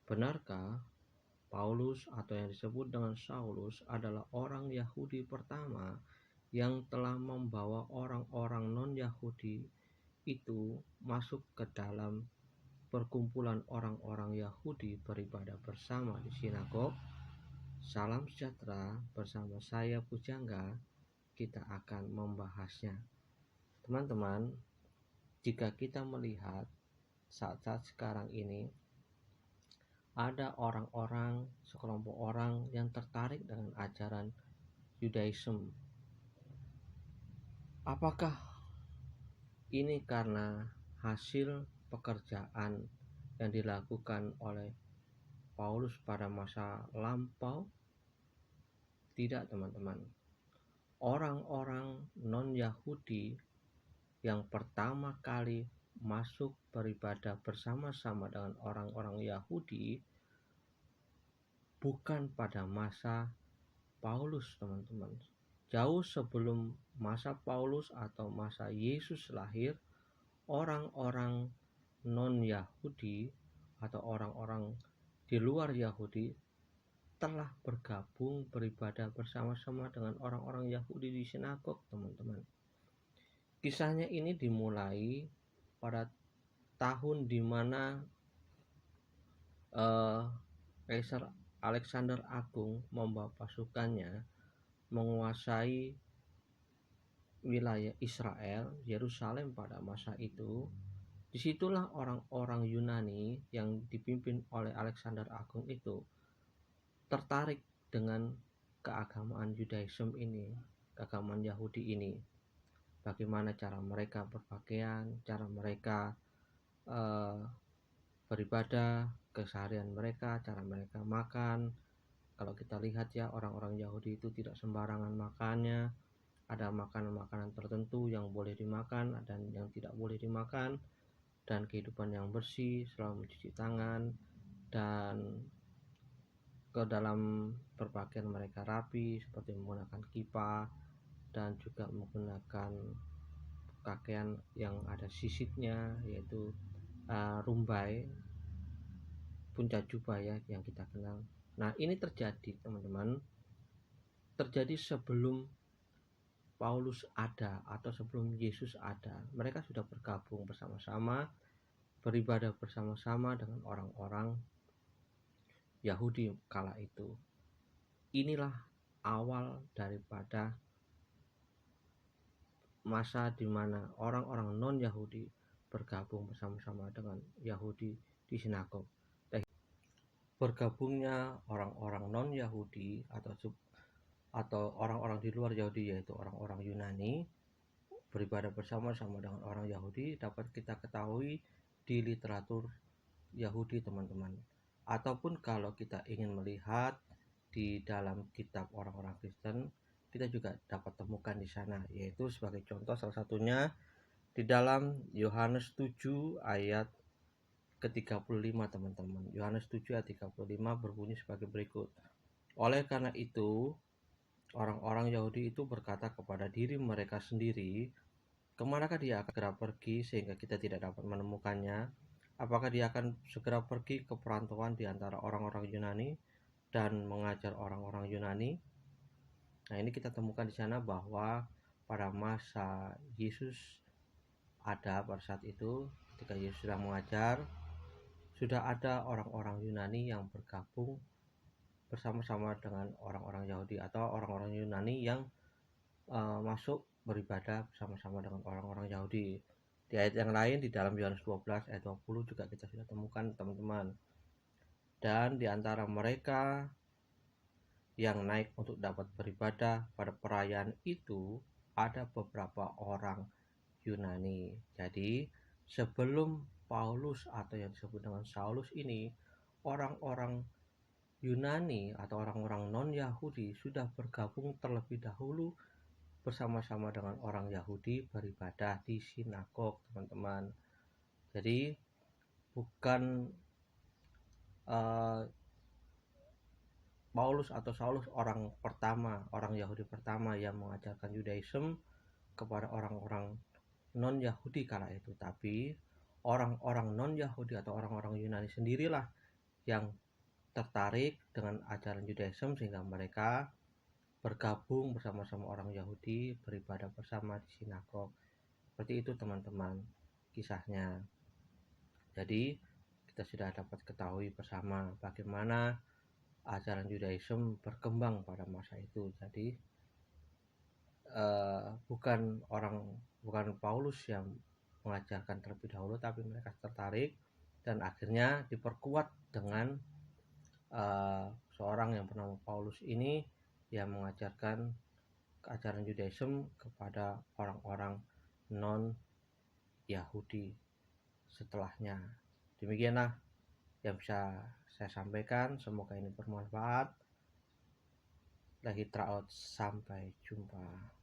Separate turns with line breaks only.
Benarkah Paulus atau yang disebut dengan Saulus adalah orang Yahudi pertama yang telah membawa orang-orang non-Yahudi itu masuk ke dalam perkumpulan orang-orang Yahudi beribadah bersama di sinagog? Salam sejahtera, bersama saya Pujangga. Kita akan membahasnya. Teman-teman, jika kita melihat saat-saat sekarang ini, ada orang-orang, sekelompok orang yang tertarik dengan ajaran Judaism. Apakah ini karena hasil pekerjaan yang dilakukan oleh Paulus pada masa lampau? Tidak, teman-teman. Orang-orang non-Yahudi yang pertama kali masuk beribadah bersama-sama dengan orang-orang Yahudi bukan pada masa Paulus, teman-teman. Jauh sebelum masa Paulus atau masa Yesus lahir, orang-orang non-Yahudi atau orang-orang di luar Yahudi telah bergabung beribadah bersama-sama dengan orang-orang Yahudi di sinagog, teman-teman. Kisahnya ini dimulai pada tahun di mana Kaisar Alexander Agung membawa pasukannya menguasai wilayah Israel, Yerusalem pada masa itu. Disitulah orang-orang Yunani yang dipimpin oleh Alexander Agung itu tertarik dengan keagamaan Judaism ini, keagamaan Yahudi ini. Bagaimana cara mereka berpakaian, cara mereka beribadah, keseharian mereka, cara mereka makan. Kalau kita lihat ya, orang-orang Yahudi itu tidak sembarangan makannya. Ada makanan-makanan tertentu yang boleh dimakan dan yang tidak boleh dimakan, dan kehidupan yang bersih, selalu mencuci tangan, dan ke dalam berpakaian mereka rapi seperti menggunakan kippah dan juga menggunakan pakaian yang ada sisitnya, yaitu rumbai, puncak jubah ya yang kita kenal. Nah, ini terjadi, teman-teman, terjadi sebelum Paulus ada atau sebelum Yesus ada. Mereka sudah bergabung bersama-sama, beribadah bersama-sama dengan orang-orang Yahudi kala itu. Inilah awal daripada masa di mana orang-orang non-Yahudi bergabung bersama-sama dengan Yahudi di sinagog. Bergabungnya orang-orang non-Yahudi atau orang-orang di luar Yahudi, yaitu orang-orang Yunani, beribadah bersama-sama dengan orang Yahudi dapat kita ketahui di literatur Yahudi, teman-teman. Ataupun kalau kita ingin melihat di dalam kitab orang-orang Kristen, kita juga dapat temukan di sana, yaitu sebagai contoh salah satunya di dalam Yohanes 7 ayat ke-35, teman-teman. Yohanes 7 ayat 35 berbunyi sebagai berikut. Oleh karena itu, orang-orang Yahudi itu berkata kepada diri mereka sendiri, kemanakah dia akan segera pergi sehingga kita tidak dapat menemukannya? Apakah dia akan segera pergi ke perantauan di antara orang-orang Yunani dan mengajar orang-orang Yunani? Nah, ini kita temukan di sana bahwa pada masa Yesus ada, pada saat itu ketika Yesus sedang mengajar, sudah ada orang-orang Yunani yang bergabung bersama-sama dengan orang-orang Yahudi atau orang-orang Yunani yang masuk beribadah bersama-sama dengan orang-orang Yahudi. Di ayat yang lain di dalam Yohanes 12 ayat 20 juga kita sudah temukan, teman-teman. Dan di antara mereka yang naik untuk dapat beribadah pada perayaan itu ada beberapa orang Yunani. Jadi sebelum Paulus atau yang disebut dengan Saulus ini, orang-orang Yunani atau orang-orang non-Yahudi sudah bergabung terlebih dahulu bersama-sama dengan orang Yahudi beribadah di sinagog, teman-teman. Jadi bukan Paulus atau Saulus orang Yahudi pertama yang mengajarkan Judaism kepada orang-orang non-Yahudi kala itu, tapi orang-orang non-Yahudi atau orang-orang Yunani sendirilah yang tertarik dengan ajaran Judaism sehingga mereka bergabung bersama-sama orang Yahudi beribadah bersama di sinagog. Seperti itu teman-teman kisahnya. Jadi kita sudah dapat ketahui bersama bagaimana ajaran Judaism berkembang pada masa itu. Jadi bukan Paulus yang mengajarkan terlebih dahulu, tapi mereka tertarik dan akhirnya diperkuat dengan seorang yang bernama Paulus ini yang mengajarkan ajaran Judaism kepada orang-orang non Yahudi setelahnya. Demikianlah yang bisa saya sampaikan, semoga ini bermanfaat. Lagi traut, sampai jumpa.